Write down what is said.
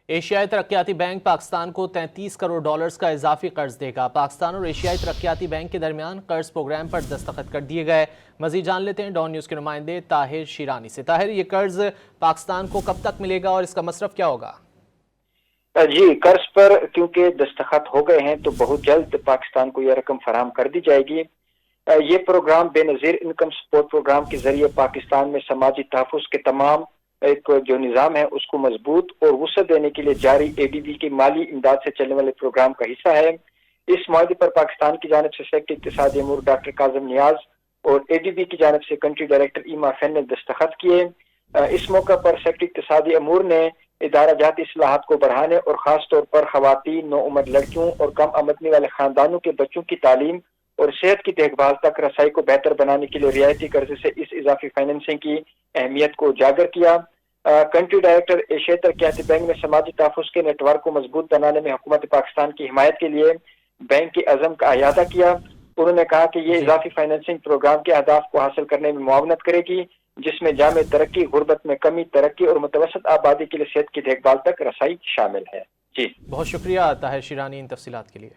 ایشیائی ترقیاتی بینک پاکستان کو 33 کروڑ ڈالرز کا اضافی قرض دے گا۔ پاکستان اور ایشیائی ترقیاتی بینک کے درمیان قرض پروگرام پر دستخط کر دیے گئے۔ مزید جان لیتے ہیں ڈان نیوز کے نمائندے طاہر شیرانی سے۔ طاہر، یہ قرض پاکستان کو کب تک ملے گا اور اس کا مصرف کیا ہوگا؟ جی، قرض پر کیونکہ دستخط ہو گئے ہیں تو بہت جلد پاکستان کو یہ رقم فراہم کر دی جائے گی۔ یہ پروگرام بے نظیر انکم سپورٹ پروگرام کے ذریعے پاکستان میں سماجی تحفظ کے تمام ایک جو نظام ہے اس کو مضبوط اور وسعت دینے کے لیے جاری اے ڈی بی کی مالی امداد سے چلنے والے پروگرام کا حصہ ہے۔ اس معاہدے پر پاکستان کی جانب سے سیکرٹری اقتصادی امور ڈاکٹر کاظم نیاز اور اے ڈی بی کی جانب سے کنٹری ڈائریکٹر ایما فین نے دستخط کیے۔ اس موقع پر سیکرٹری اقتصادی امور نے ادارہ جاتی اصلاحات کو بڑھانے اور خاص طور پر خواتین، نوعمر لڑکیوں اور کم آمدنی والے خاندانوں کے بچوں کی تعلیم اور صحت کی دیکھ بھال تک رسائی کو بہتر بنانے کے لیے رعایتی قرضے سے اس اضافی فائننسنگ کی اہمیت کو اجاگر کیا۔ کنٹری ڈائریکٹر ایشیائی ترقیاتی بینک میں سماجی تحفظ کے نیٹ ورک کو مضبوط بنانے میں حکومت پاکستان کی حمایت کے لیے بینک کے عزم کا اعادہ کیا۔ انہوں نے کہا کہ یہ اضافی فائننسنگ پروگرام کے اہداف کو حاصل کرنے میں معاونت کرے گی، جس میں جامع ترقی، غربت میں کمی، ترقی اور متوسط آبادی کے لیے صحت کی دیکھ بھال تک رسائی شامل ہے۔ جی بہت شکریہ طاہر شیرانی ان تفصیلات کے لیے۔